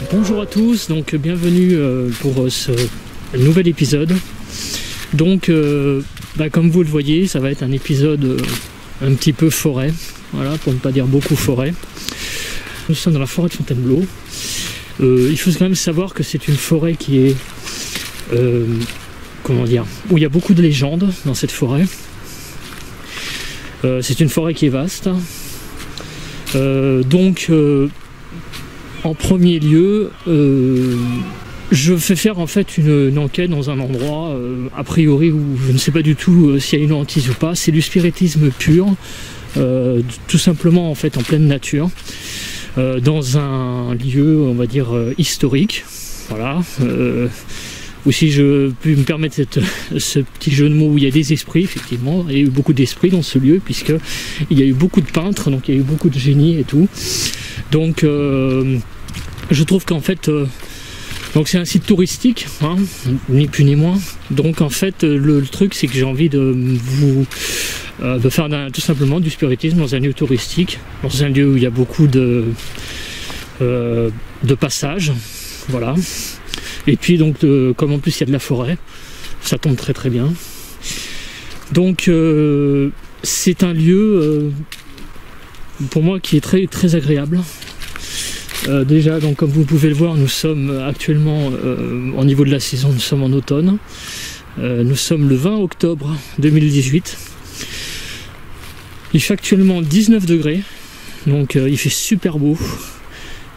Bonjour à tous, donc bienvenue pour ce nouvel épisode. Donc comme vous le voyez, ça va être un épisode un petit peu forêt, voilà, pour ne pas dire beaucoup forêt. Nous sommes dans la forêt de Fontainebleau. Il faut quand même savoir que c'est une forêt qui est comment dire, où il y a beaucoup de légendes dans cette forêt. C'est une forêt qui est vaste. En premier lieu, je fais faire en fait une enquête dans un endroit a priori où je ne sais pas du tout s'il y a une hantise ou pas. C'est du spiritisme pur, tout simplement en fait en pleine nature, dans un lieu on va dire historique, voilà. Ou si je puis me permettre ce petit jeu de mots, où il y a des esprits, effectivement, il y a eu beaucoup d'esprits dans ce lieu, puisque il y a eu beaucoup de peintres, donc il y a eu beaucoup de génies et tout. Donc je trouve qu'en fait, donc c'est un site touristique, hein, ni plus ni moins. Donc en fait, le truc, c'est que j'ai envie de faire tout simplement du spiritisme dans un lieu touristique, dans un lieu où il y a beaucoup de passages, voilà. Et puis donc comme en plus il y a de la forêt, ça tombe très très bien. Donc c'est un lieu pour moi qui est très très agréable. Déjà donc comme vous pouvez le voir, nous sommes actuellement au niveau de la saison, nous sommes en automne. Nous sommes le 20 octobre 2018. Il fait actuellement 19 degrés, donc il fait super beau.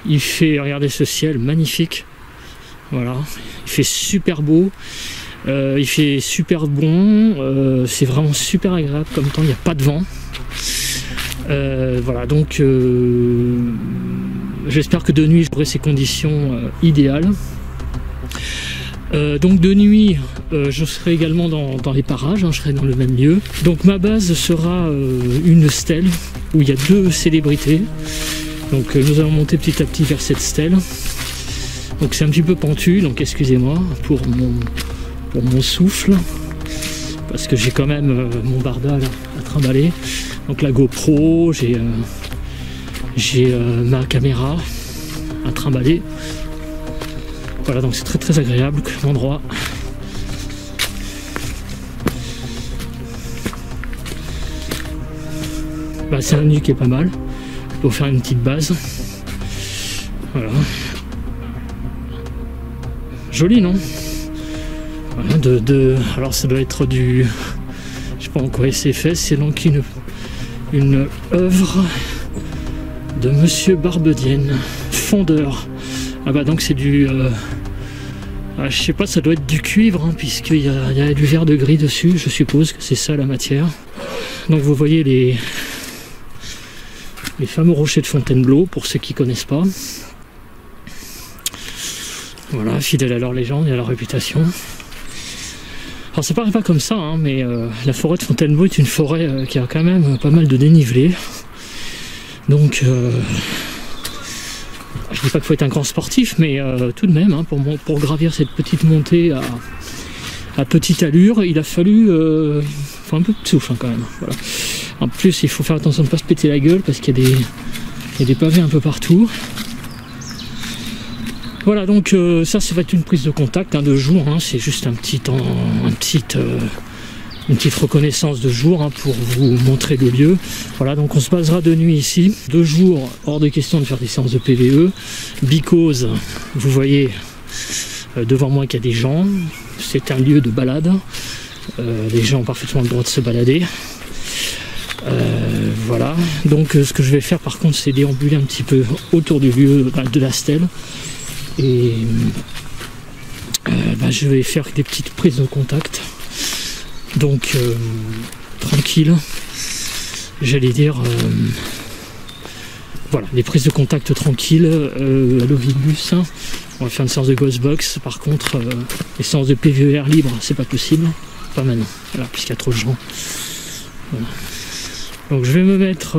Il fait, regardez ce ciel magnifique. Voilà, il fait super beau, il fait super bon, c'est vraiment super agréable comme temps, il n'y a pas de vent. Voilà, donc j'espère que de nuit j'aurai ces conditions idéales. Donc de nuit, je serai également dans les parages, hein, je serai dans le même lieu. Donc ma base sera une stèle où il y a deux célébrités. Donc nous allons monter petit à petit vers cette stèle. Donc c'est un petit peu pentu, donc excusez-moi pour mon souffle, parce que j'ai quand même mon bardal à trimballer. Donc la GoPro, j'ai ma caméra à trimballer. Voilà, donc c'est très très agréable comme endroit. C'est un lieu qui est pas mal pour faire une petite base. Voilà. Joli, non? Voilà, alors ça doit être du... Je sais pas en quoi c'est fait. C'est donc une œuvre de Monsieur Barbedienne, fondeur. Ah bah donc c'est du... je sais pas, ça doit être du cuivre, hein, puisqu'il y a du verre de gris dessus. Je suppose que c'est ça la matière. Donc vous voyez les fameux rochers de Fontainebleau, pour ceux qui connaissent pas. Voilà, fidèles à leur légende et à leur réputation. Alors ça paraît pas comme ça, hein, mais la forêt de Fontainebleau est une forêt qui a quand même pas mal de dénivelé. Donc je dis pas qu'il faut être un grand sportif, mais tout de même, hein, pour gravir cette petite montée à petite allure, il a fallu faut un peu de souffle, hein, quand même. Voilà. En plus, il faut faire attention de ne pas se péter la gueule, parce qu'il y a des pavés un peu partout. Voilà, donc ça va être une prise de contact, hein, de jour, hein, c'est juste une petite reconnaissance de jour, hein, pour vous montrer le lieu. Voilà, donc on se basera de nuit ici. De jour, hors de question de faire des séances de PVE, because vous voyez devant moi qu'il y a des gens, c'est un lieu de balade, les gens ont parfaitement le droit de se balader. Voilà, donc ce que je vais faire par contre, c'est déambuler un petit peu autour du lieu de la stèle. Et je vais faire des petites prises de contact, donc tranquille, j'allais dire, voilà, des prises de contact tranquilles, à l'Ovilus. On va faire une séance de Ghostbox. Par contre les séances de PVR libre, c'est pas possible, pas maintenant, voilà, puisqu'il y a trop de gens. Voilà. Donc je vais me mettre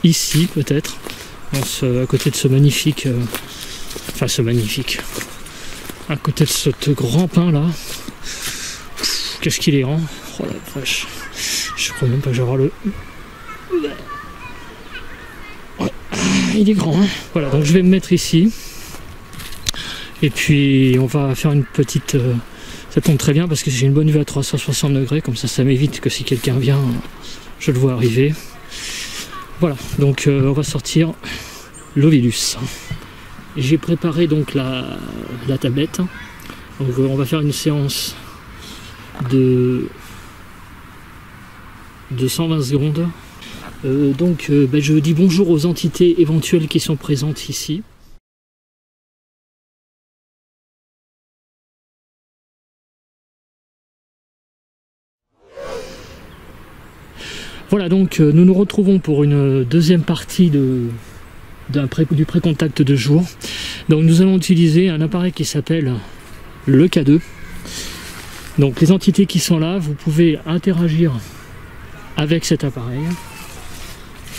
ici peut-être, à côté de ce magnifique à côté de ce grand pin là. Qu'est-ce qu'il est grand. Oh la vache, je crois même pas que j'aurai le... Ouais. Il est grand, hein. Voilà, donc je vais me mettre ici. Et puis on va faire une petite... ça tombe très bien parce que j'ai une bonne vue à 360 degrés, comme ça m'évite que si quelqu'un vient, je le vois arriver. Voilà, donc on va sortir l'Ovilus. J'ai préparé donc la tablette. Donc on va faire une séance de 120 secondes. Je dis bonjour aux entités éventuelles qui sont présentes ici. Voilà, donc nous nous retrouvons pour une deuxième partie du pré-contact de jour. Donc nous allons utiliser un appareil qui s'appelle le K2. Donc les entités qui sont là, vous pouvez interagir avec cet appareil.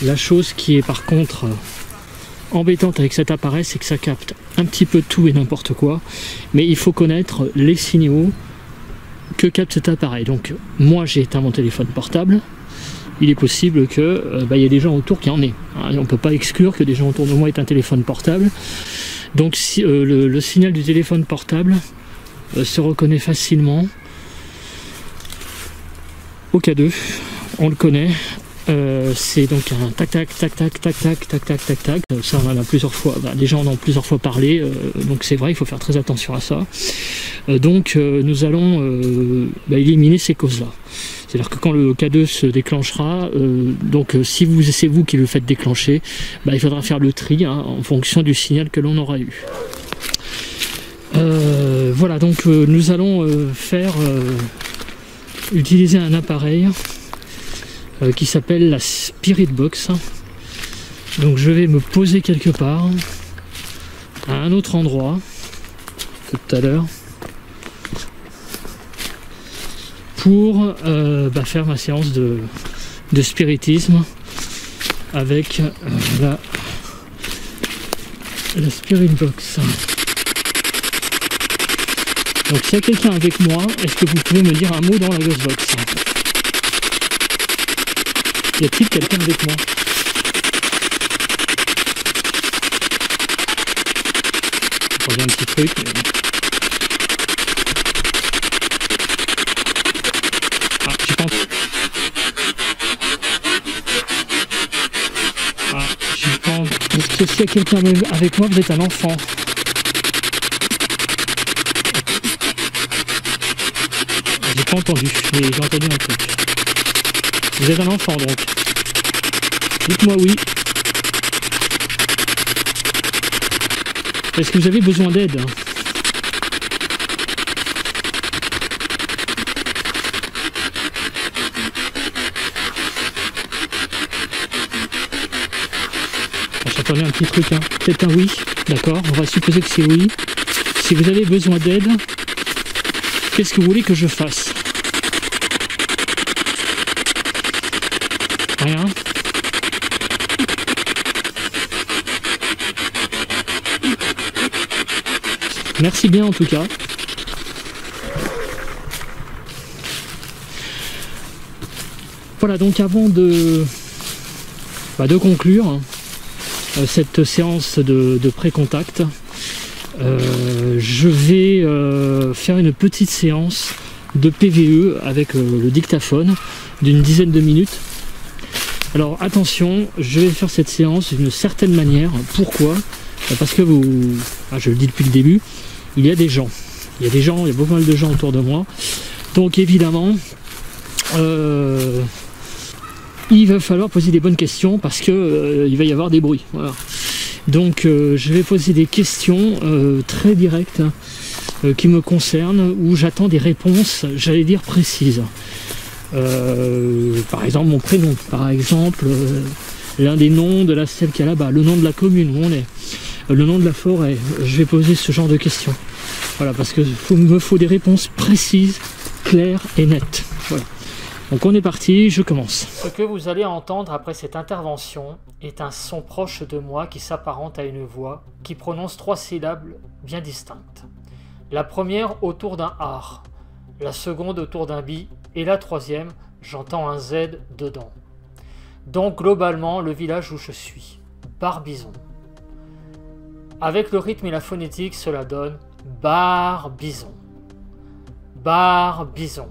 La chose qui est par contre embêtante avec cet appareil, c'est que ça capte un petit peu tout et n'importe quoi, mais il faut connaître les signaux que capte cet appareil. Donc moi j'ai éteint mon téléphone portable, il est possible que y ait des gens autour qui en aient. On ne peut pas exclure que des gens autour de moi aient un téléphone portable. Donc si, le signal du téléphone portable se reconnaît facilement au K2, on le connaît. C'est donc un tac tac tac tac tac tac tac tac tac tac. Ça on en a plusieurs fois, les gens en ont plusieurs fois parlé, donc c'est vrai, il faut faire très attention à ça. Nous allons éliminer ces causes-là. C'est-à-dire que quand le K2 se déclenchera, si c'est vous qui le faites déclencher, il faudra faire le tri en fonction du signal que l'on aura eu. Voilà, donc nous allons utiliser un appareil qui s'appelle la Spirit Box. Donc je vais me poser quelque part à un autre endroit que tout à l'heure pour faire ma séance de spiritisme avec la Spirit Box. Donc s'il y a quelqu'un avec moi, est-ce que vous pouvez me dire un mot dans la Ghost Box? Y a-t-il quelqu'un avec moi? Je regarde un petit truc. Ah, je pense. Ah, je pense. Est-ce que s'il y a quelqu'un avec moi, vous êtes un enfant? J'ai pas entendu, mais j'ai entendu un truc. Vous êtes un enfant donc. Dites-moi oui. Est-ce que vous avez besoin d'aide? J'attendais un petit truc, peut-être un oui. D'accord, on va supposer que c'est oui. Si vous avez besoin d'aide, qu'est-ce que vous voulez que je fasse? Rien. Merci bien en tout cas. Voilà, donc avant de conclure cette séance de pré-contact, je vais faire une petite séance de PVE avec le dictaphone d'une dizaine de minutes. Alors attention, je vais faire cette séance d'une certaine manière. Pourquoi? Parce que je le dis depuis le début, il y a des gens. Il y a pas mal de gens autour de moi. Donc évidemment, il va falloir poser des bonnes questions parce que il va y avoir des bruits. Voilà. Donc je vais poser des questions très directes qui me concernent, où j'attends des réponses, j'allais dire précises. Par exemple mon prénom, par exemple l'un des noms de celle qui est là-bas, le nom de la commune où on est, le nom de la forêt. Je vais poser ce genre de questions. Voilà, parce que me faut des réponses précises, claires et nettes. Voilà. Donc on est parti, je commence. Ce que vous allez entendre après cette intervention est un son proche de moi qui s'apparente à une voix qui prononce 3 syllabes bien distinctes. La première autour d'un ar, la seconde autour d'un bi, et la troisième, j'entends un Z dedans. Donc globalement, le village où je suis, Barbizon. Avec le rythme et la phonétique, cela donne Barbizon. Barbizon.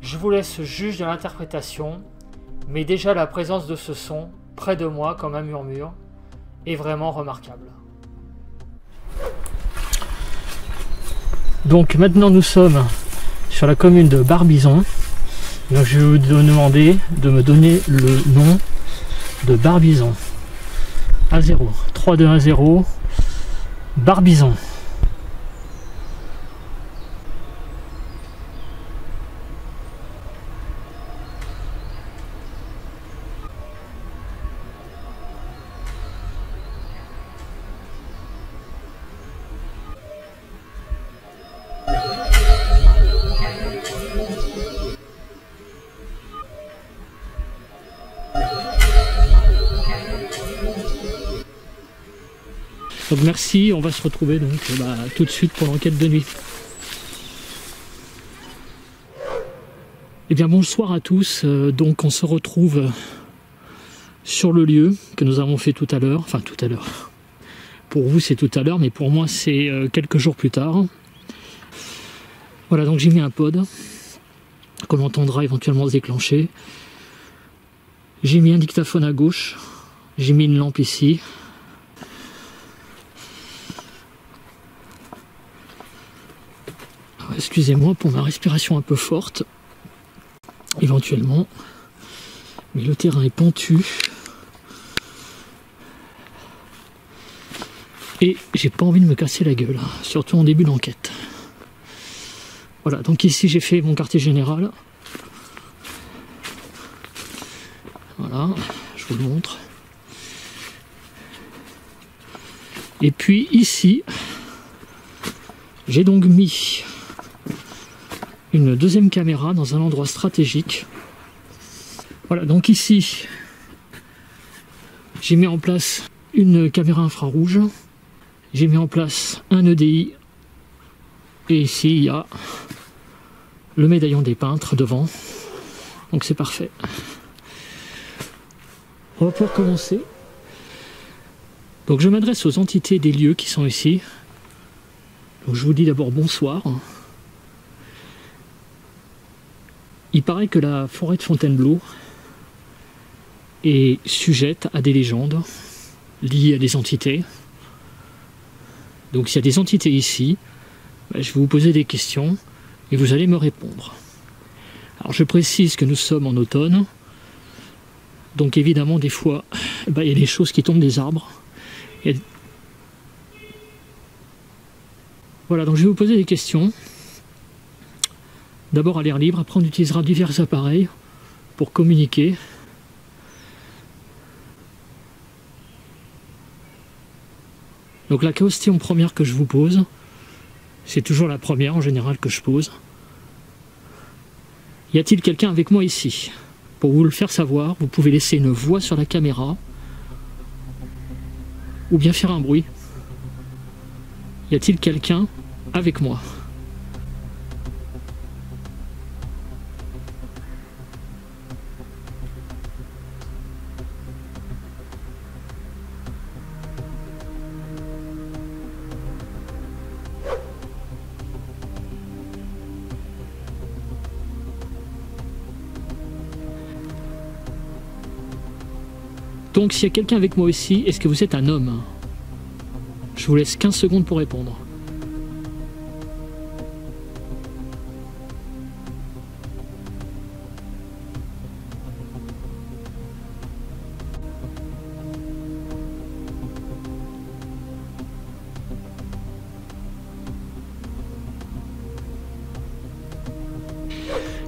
Je vous laisse juge de l'interprétation, mais déjà la présence de ce son, près de moi comme un murmure, est vraiment remarquable. Donc maintenant nous sommes sur la commune de Barbizon. Donc je vais vous demander de me donner le nom de Barbizon. 1-0. 3-2-1-0. Barbizon. Donc merci, on va se retrouver donc tout de suite pour l'enquête de nuit. Eh bien bonsoir à tous, donc on se retrouve sur le lieu que nous avons fait tout à l'heure, enfin tout à l'heure. Pour vous c'est tout à l'heure, mais pour moi c'est quelques jours plus tard. Voilà, donc j'ai mis un pod qu'on entendra éventuellement se déclencher. J'ai mis un dictaphone à gauche, j'ai mis une lampe ici. Excusez-moi pour ma respiration un peu forte, éventuellement, mais le terrain est pentu et j'ai pas envie de me casser la gueule, surtout en début d'enquête. Voilà, donc ici j'ai fait mon quartier général. Voilà, je vous le montre. Et puis ici, j'ai donc mis une deuxième caméra dans un endroit stratégique. Voilà, donc ici, j'ai mis en place une caméra infrarouge, j'ai mis en place un EDI, et ici il y a le médaillon des peintres devant, donc c'est parfait. On va pouvoir commencer. Donc je m'adresse aux entités des lieux qui sont ici. Donc je vous dis d'abord bonsoir. Il paraît que la forêt de Fontainebleau est sujette à des légendes liées à des entités. Donc s'il y a des entités ici, je vais vous poser des questions et vous allez me répondre. Alors je précise que nous sommes en automne, donc évidemment des fois il y a des choses qui tombent des arbres. Voilà, donc je vais vous poser des questions. D'abord à l'air libre, après on utilisera divers appareils pour communiquer. Donc la question première que je vous pose, c'est toujours la première en général que je pose. Y a-t-il quelqu'un avec moi ici? Pour vous le faire savoir, vous pouvez laisser une voix sur la caméra ou bien faire un bruit. Y a-t-il quelqu'un avec moi? Donc s'il y a quelqu'un avec moi ici, est-ce que vous êtes un homme? Je vous laisse 15 secondes pour répondre.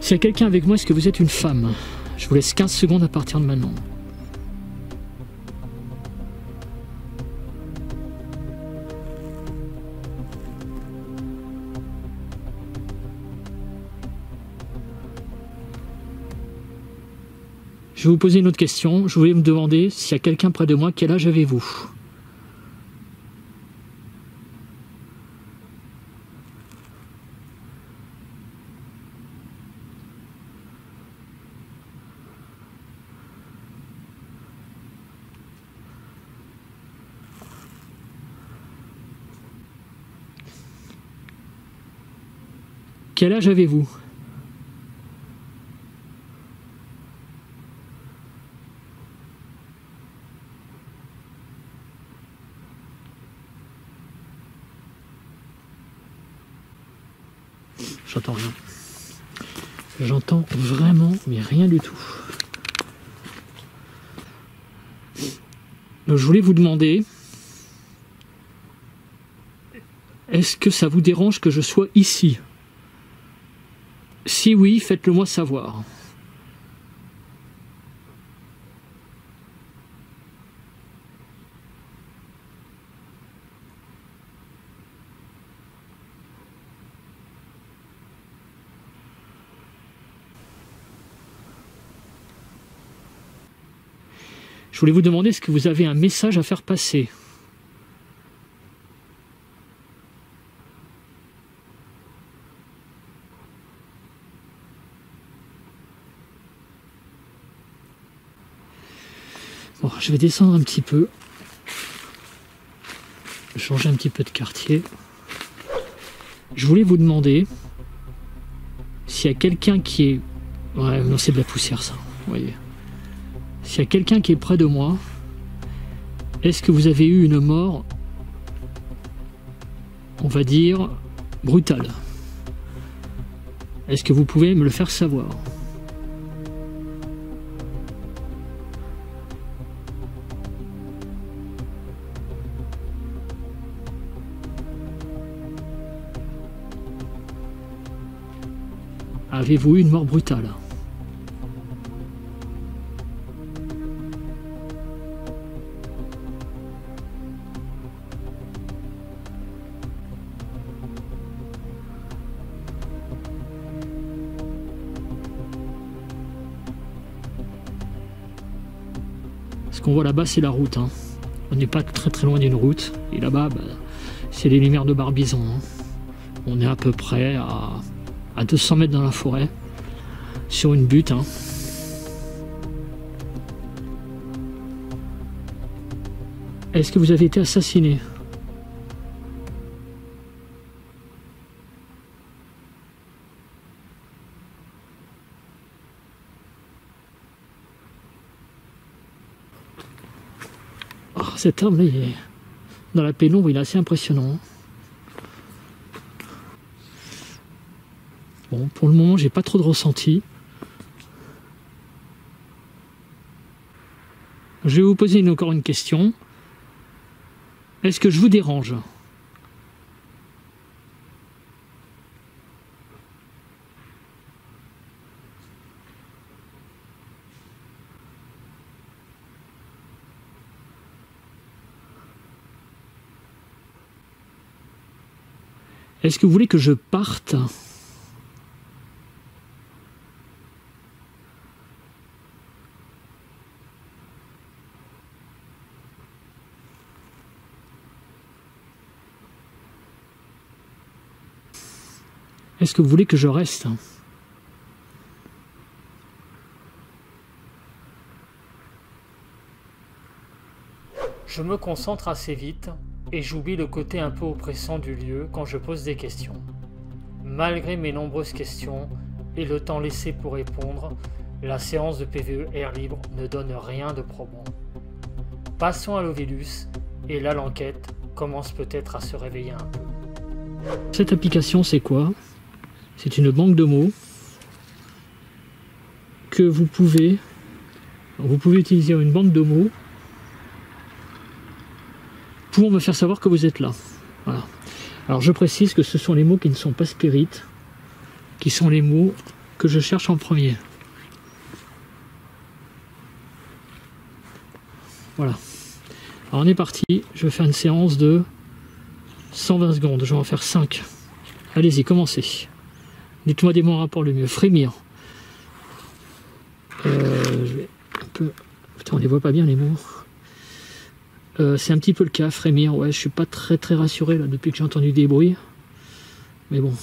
S'il y a quelqu'un avec moi, est-ce que vous êtes une femme? Je vous laisse 15 secondes à partir de maintenant. Je vais vous poser une autre question. Je voulais me demander s'il y a quelqu'un près de moi, quel âge avez-vous? Quel âge avez-vous? J'entends rien. J'entends vraiment, mais rien du tout. Donc, je voulais vous demander, est-ce que ça vous dérange que je sois ici? Si oui, faites-le moi savoir. Je voulais vous demander, est-ce que vous avez un message à faire passer? Bon, je vais descendre un petit peu. Changer un petit peu de quartier. Je voulais vous demander s'il y a quelqu'un qui est... Ouais, non, c'est de la poussière ça, vous voyez. S'il y a quelqu'un qui est près de moi, est-ce que vous avez eu une mort, on va dire, brutale? Est-ce que vous pouvez me le faire savoir? Avez-vous eu une mort brutale? Ce qu'on voit là-bas, c'est la route. Hein. On n'est pas très loin d'une route. Et là-bas, bah, c'est les lumières de Barbizon. Hein. On est à peu près à 200 mètres dans la forêt, sur une butte. Hein. Est-ce que vous avez été assassiné? Oh, cet arbre là, il est... dans la pénombre, il est assez impressionnant. Bon, pour le moment, j'ai pas trop de ressenti. Je vais vous poser encore une question. Est-ce que je vous dérange? Est-ce que vous voulez que je parte? Est-ce que vous voulez que je reste? Je me concentre assez vite et j'oublie le côté un peu oppressant du lieu quand je pose des questions. Malgré mes nombreuses questions et le temps laissé pour répondre, la séance de PVE air libre ne donne rien de probant. Passons à l'Ovilus et là l'enquête commence peut-être à se réveiller un peu. Cette application, c'est quoi? C'est une banque de mots que vous pouvez utiliser une banque de mots pour me faire savoir que vous êtes là. Voilà. Alors je précise que ce sont les mots qui ne sont pas spirites, qui sont les mots que je cherche en premier. Voilà. Alors on est parti, je vais faire une séance de 120 secondes, je vais en faire 5. Allez-y, commencez. Dites-moi des mots en rapport le mieux. Frémir. Je vais un peu... Putain, on les voit pas bien les mots. C'est un petit peu le cas, frémir. Ouais, je suis pas très rassuré là depuis que j'ai entendu des bruits. Mais bon.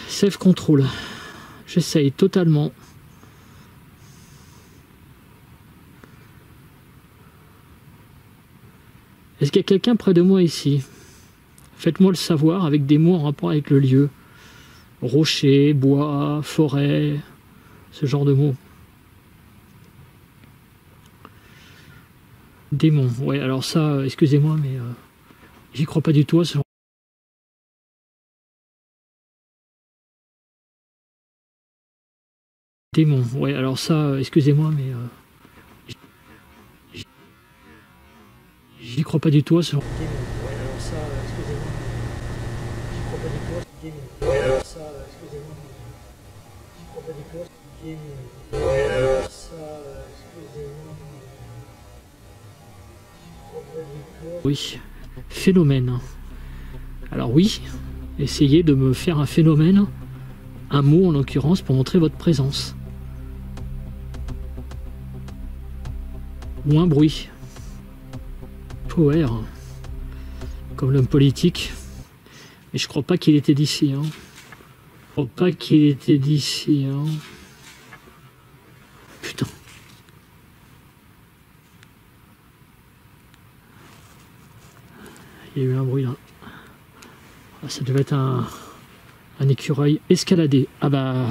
Self-control. J'essaye totalement. Est-ce qu'il y a quelqu'un près de moi ici? Faites-moi le savoir avec des mots en rapport avec le lieu. Rocher, bois, forêt, ce genre de mots. Démon, ouais, alors ça, excusez-moi, mais j'y crois pas du tout à ce genre. Démon, ouais, alors ça, excusez-moi, mais j'y crois pas du tout à ce genre. Démon, ouais, alors ça, excusez-moi, j'y crois pas du tout à ce démon. Ouais, alors ça, excusez-moi, j'y crois pas du tout à ce démon. Ouais, alors ça, excusez-moi. Oui, phénomène. Alors oui, essayez de me faire un phénomène, un mot en l'occurrence, pour montrer votre présence. Ou un bruit. Power, comme l'homme politique. Mais je crois pas qu'il était d'ici. Hein. Je crois pas qu'il était d'ici. Hein. Putain. Il y a eu un bruit là. Ça devait être un écureuil escaladé. Ah bah,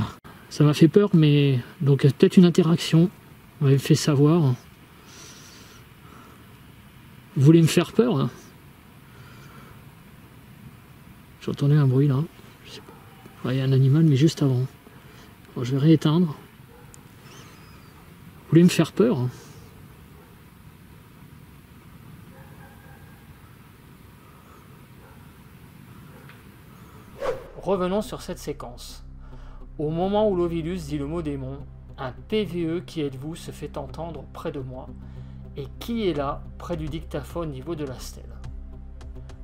ça m'a fait peur, mais donc peut-être une interaction. On m'avait fait savoir. Vous voulez me faire peur hein? J'entendais un bruit là. Je sais pas. Il y a un animal, mais juste avant. Alors, je vais rééteindre. Vous voulez me faire peur hein? Revenons sur cette séquence. Au moment où l'Ovilus dit le mot démon, un PVE qui êtes-vous se fait entendre près de moi. Et qui est là, près du dictaphone au niveau de la stèle?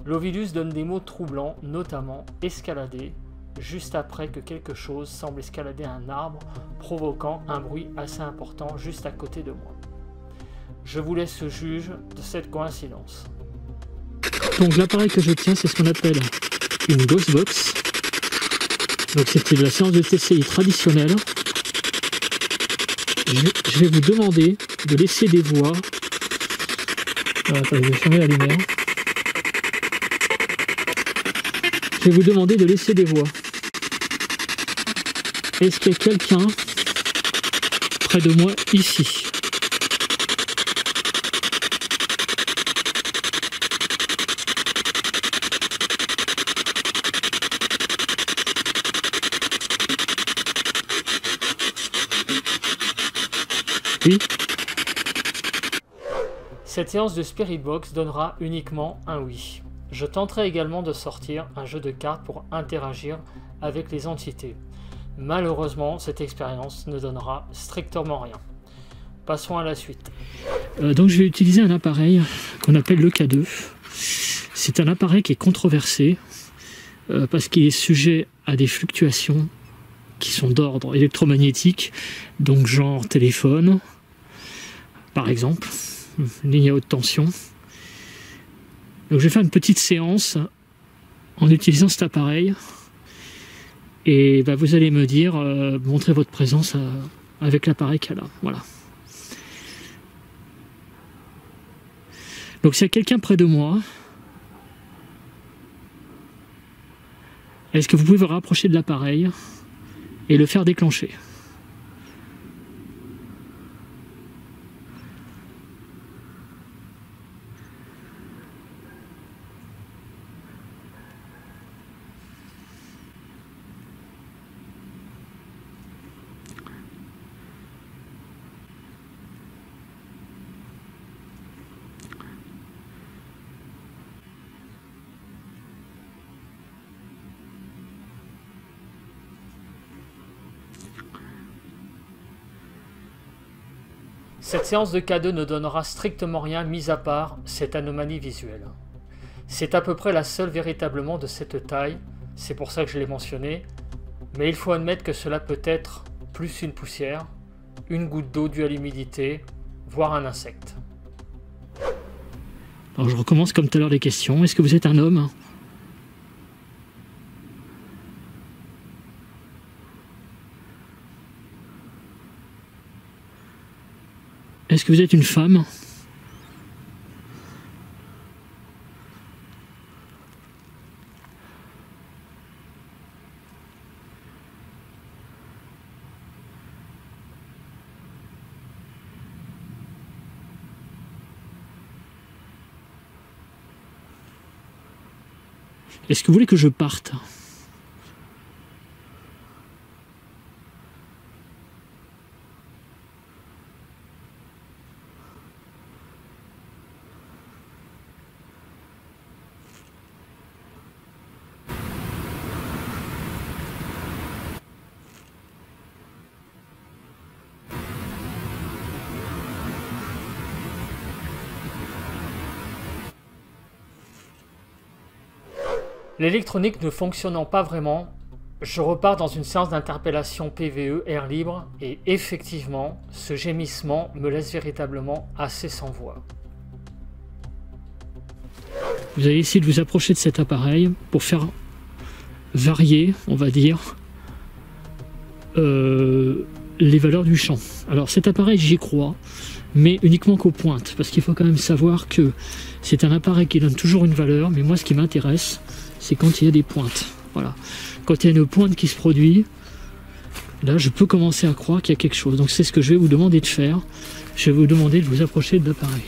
L'Ovilus donne des mots troublants, notamment escalader, juste après que quelque chose semble escalader un arbre, provoquant un bruit assez important juste à côté de moi. Je vous laisse juge de cette coïncidence. Donc l'appareil que je tiens, c'est ce qu'on appelle une Ghostbox. Donc c'était de la séance de TCI traditionnelle. Je vais vous demander de laisser des voix. Attendez, je vais fermer la lumière. Je vais vous demander de laisser des voix. Est-ce qu'il y a quelqu'un près de moi ici? Oui. Cette séance de Spirit Box donnera uniquement un oui. Je tenterai également de sortir un jeu de cartes pour interagir avec les entités. Malheureusement, cette expérience ne donnera strictement rien. Passons à la suite. Donc je vais utiliser un appareil qu'on appelle le K2. C'est un appareil qui est controversé parce qu'il est sujet à des fluctuations qui sont d'ordre électromagnétique, donc genre téléphone, par exemple, ligne à haute tension. Donc je vais faire une petite séance en utilisant cet appareil et bah, vous allez me dire, montrer votre présence avec l'appareil qu'il y a là. Voilà. Donc s'il y a quelqu'un près de moi, est-ce que vous pouvez vous rapprocher de l'appareil et le faire déclencher? Cette séance de K2 ne donnera strictement rien mis à part cette anomalie visuelle. C'est à peu près la seule véritablement de cette taille, c'est pour ça que je l'ai mentionné, mais il faut admettre que cela peut être plus une poussière, une goutte d'eau due à l'humidité, voire un insecte. Alors je recommence comme tout à l'heure les questions. Est-ce que vous êtes un homme ? Est-ce que vous êtes une femme ? Est-ce que vous voulez que je parte? L'électronique ne fonctionnant pas vraiment, je repars dans une séance d'interpellation PVE air libre et effectivement, ce gémissement me laisse véritablement assez sans voix. Vous allez essayer de vous approcher de cet appareil pour faire varier, on va dire, les valeurs du champ. Alors cet appareil, j'y crois, mais uniquement qu'aux pointes, parce qu'il faut quand même savoir que c'est un appareil qui donne toujours une valeur, mais moi ce qui m'intéresse, c'est quand il y a des pointes. Voilà. Quand il y a une pointe qui se produit, là je peux commencer à croire qu'il y a quelque chose. Donc c'est ce que je vais vous demander de faire. Je vais vous demander de vous approcher de l'appareil.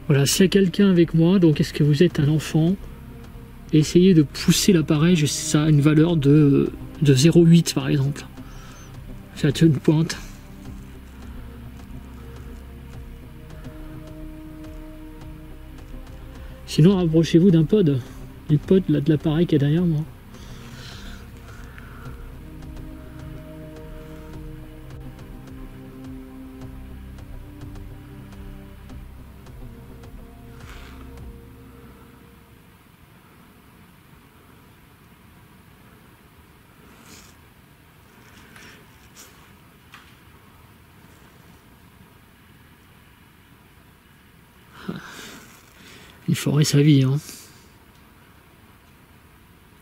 Voilà, s'il y a quelqu'un avec moi, donc est-ce que vous êtes un enfant? Essayez de pousser l'appareil jusqu'à une valeur de 0,8 par exemple. Faites une pointe. Sinon, rapprochez-vous d'un pod, du pod là, de l'appareil qui est derrière moi. Il ferait sa vie, hein.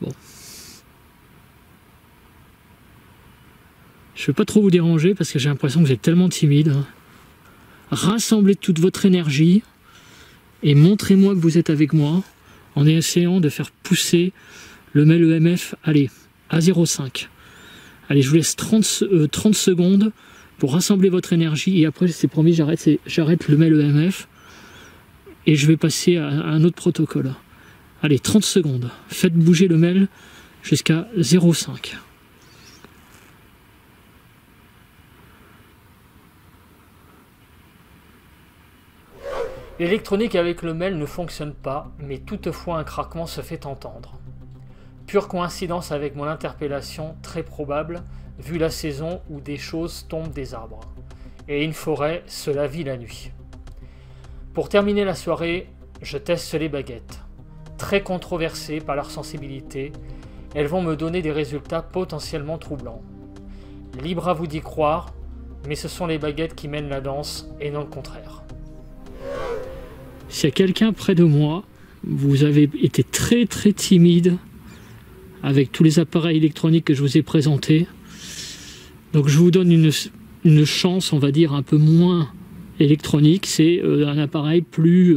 Bon. Je ne vais pas trop vous déranger parce que j'ai l'impression que vous êtes tellement timide. Rassemblez toute votre énergie et montrez-moi que vous êtes avec moi en essayant de faire pousser le mail EMF, allez, à 0,5. Allez, je vous laisse 30 secondes pour rassembler votre énergie et après, c'est promis, j'arrête le mail EMF. Et je vais passer à un autre protocole. Allez, 30 secondes. Faites bouger le mail jusqu'à 0,5. L'électronique avec le mail ne fonctionne pas, mais toutefois un craquement se fait entendre. Pure coïncidence avec mon interpellation, très probable, vu la saison où des choses tombent des arbres. Et une forêt, cela vit la nuit. Pour terminer la soirée, je teste les baguettes. Très controversées par leur sensibilité, elles vont me donner des résultats potentiellement troublants. Libre à vous d'y croire, mais ce sont les baguettes qui mènent la danse et non le contraire. S'il y a quelqu'un près de moi, vous avez été très timide avec tous les appareils électroniques que je vous ai présentés. Donc je vous donne une chance, on va dire, un peu moins électronique, c'est un appareil plus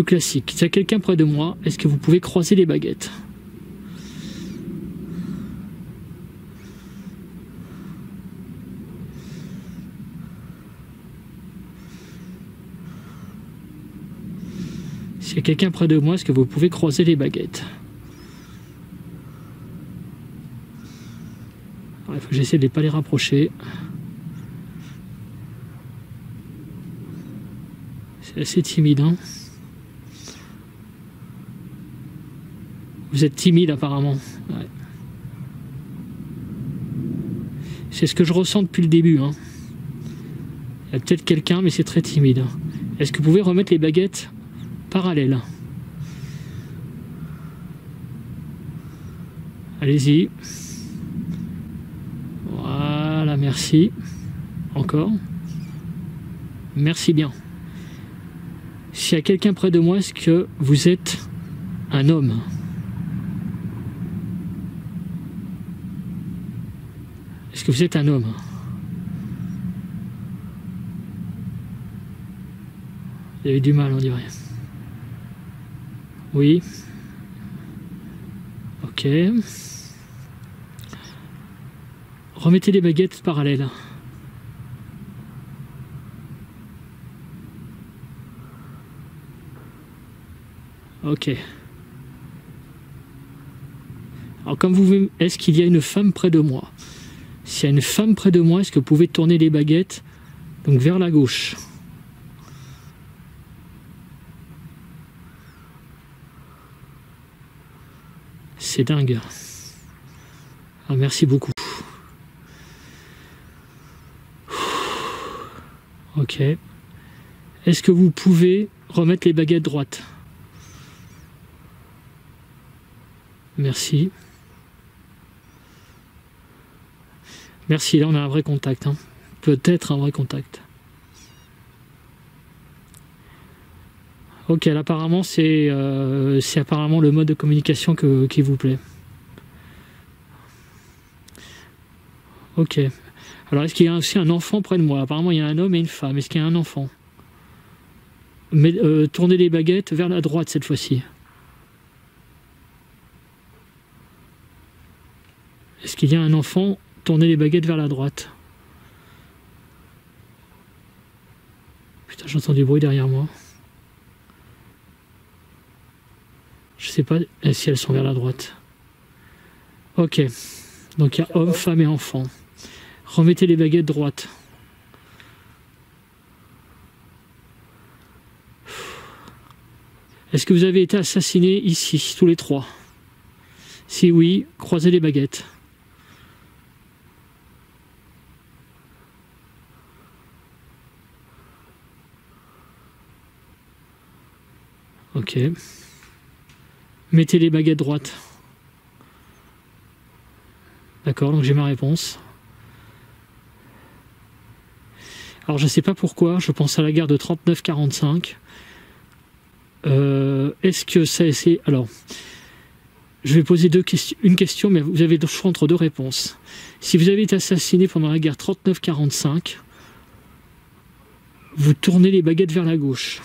classique. S'il y a quelqu'un près de moi, est-ce que vous pouvez croiser les baguettes? S'il y a quelqu'un près de moi, est-ce que vous pouvez croiser les baguettes? Alors, il faut que j'essaie de ne pas les rapprocher. C'est assez timide, hein. Vous êtes timide apparemment. Ouais. C'est ce que je ressens depuis le début, hein. Il y a peut-être quelqu'un, mais c'est très timide. Est-ce que vous pouvez remettre les baguettes parallèles? Allez-y. Voilà, merci. Encore. Merci bien. S'il y a quelqu'un près de moi, est-ce que vous êtes un homme? Est-ce que vous êtes un homme? Vous avez du mal, on dirait. Oui. Ok. Remettez les baguettes parallèles. Ok. Alors comme vous, est-ce qu'il y a une femme près de moi? S'il y a une femme près de moi, est-ce que vous pouvez tourner les baguettes donc vers la gauche? C'est dingue. Ah, merci beaucoup. Ok. Est-ce que vous pouvez remettre les baguettes droites? Merci. Merci, là on a un vrai contact. Hein. Peut-être un vrai contact. Ok, là apparemment c'est apparemment le mode de communication qui vous plaît. Ok. Alors est-ce qu'il y a aussi un enfant près de moi? Apparemment il y a un homme et une femme. Est-ce qu'il y a un enfant? Mais tournez les baguettes vers la droite cette fois-ci. Est-ce qu'il y a un enfant? Tournez les baguettes vers la droite. Putain, j'entends du bruit derrière moi. Je sais pas si elles sont vers la droite. Ok. Donc il y a homme, femme et enfant. Remettez les baguettes droites. Est-ce que vous avez été assassinés ici, tous les trois? Si oui, croisez les baguettes. Ok. Mettez les baguettes droites. D'accord, donc j'ai ma réponse. Alors je ne sais pas pourquoi, je pense à la guerre de 39-45. Est-ce que c'est... Alors, je vais poser une question, mais vous avez le choix entre deux réponses. Si vous avez été assassiné pendant la guerre 39-45, vous tournez les baguettes vers la gauche.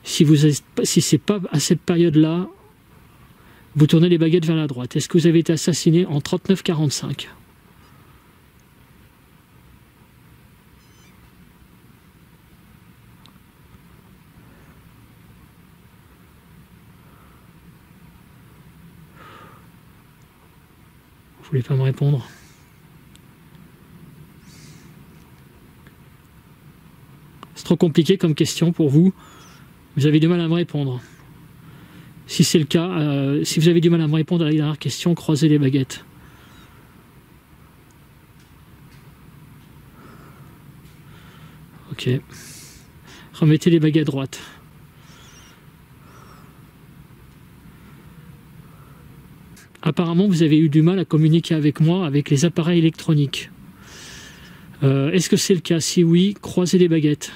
Si c'est pas à cette période-là, vous tournez les baguettes vers la droite. Est-ce que vous avez été assassiné en 39-45? Vous voulez pas me répondre? C'est trop compliqué comme question pour vous. Vous avez du mal à me répondre. Si c'est le cas, si vous avez du mal à me répondre à la dernière question, croisez les baguettes. Ok. Remettez les baguettes droites. Apparemment, vous avez eu du mal à communiquer avec moi avec les appareils électroniques. Est-ce que c'est le cas? Si oui, croisez les baguettes.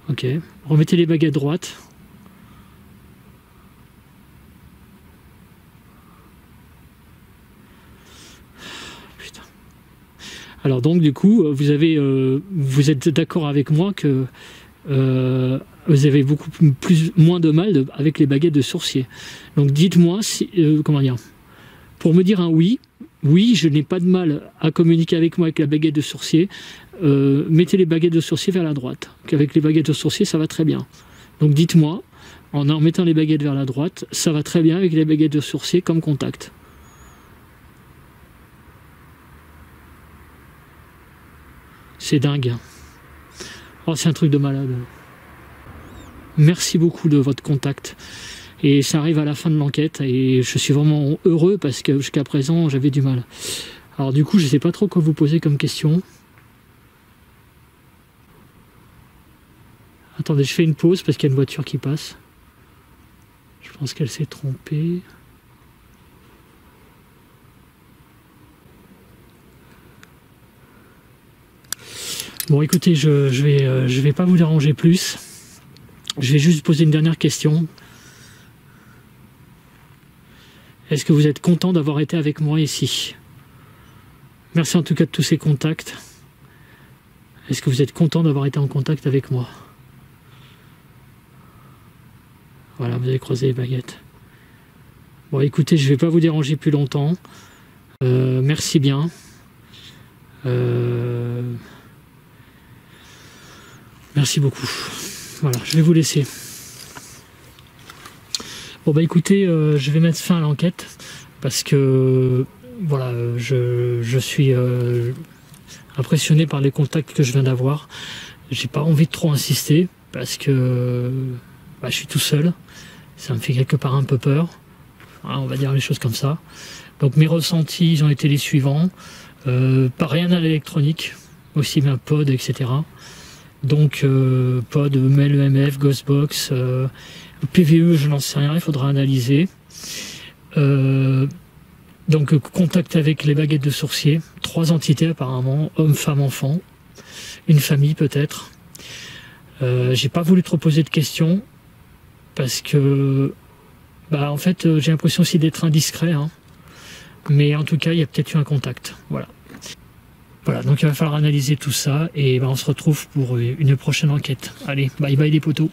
Ok, remettez les baguettes droites. Putain. Alors donc du coup, vous êtes d'accord avec moi que vous avez moins de mal avec les baguettes de sourcier. Donc dites-moi si, comment dire, pour me dire un oui, je n'ai pas de mal à communiquer avec moi avec la baguette de sourcier. Mettez les baguettes de sourcier vers la droite. Avec les baguettes de sourcier, ça va très bien. Donc dites-moi, en mettant les baguettes vers la droite, ça va très bien avec les baguettes de sourcier comme contact. C'est dingue. Oh, c'est un truc de malade. Merci beaucoup de votre contact. Et ça arrive à la fin de l'enquête et je suis vraiment heureux parce que jusqu'à présent, j'avais du mal. Alors du coup, je ne sais pas trop quoi vous poser comme question. Attendez, je fais une pause parce qu'il y a une voiture qui passe. Je pense qu'elle s'est trompée. Bon, écoutez, je vais pas vous déranger plus. Je vais juste poser une dernière question. Est-ce que vous êtes content d'avoir été avec moi ici? Merci en tout cas de tous ces contacts. Est-ce que vous êtes content d'avoir été en contact avec moi? Voilà, vous avez croisé les baguettes. Bon, écoutez, je ne vais pas vous déranger plus longtemps. Merci bien. Merci beaucoup. Voilà, je vais vous laisser. Bon bah écoutez, je vais mettre fin à l'enquête parce que voilà, je suis impressionné par les contacts que je viens d'avoir. J'ai pas envie de trop insister parce que bah, je suis tout seul. Ça me fait quelque part un peu peur. Hein, on va dire les choses comme ça. Donc mes ressentis, ils ont été les suivants. Pas rien à l'électronique, aussi bien pod, etc. Donc pod, mail EMF, Ghostbox, PVE, je n'en sais rien, il faudra analyser. Donc contact avec les baguettes de sourcier, 3 entités apparemment, homme, femme, enfant, une famille peut-être. J'ai pas voulu trop poser de questions parce que bah en fait j'ai l'impression aussi d'être indiscret, hein. Mais en tout cas il y a peut-être eu un contact, voilà. Voilà, donc il va falloir analyser tout ça et ben, on se retrouve pour une prochaine enquête. Allez, bye bye les potos.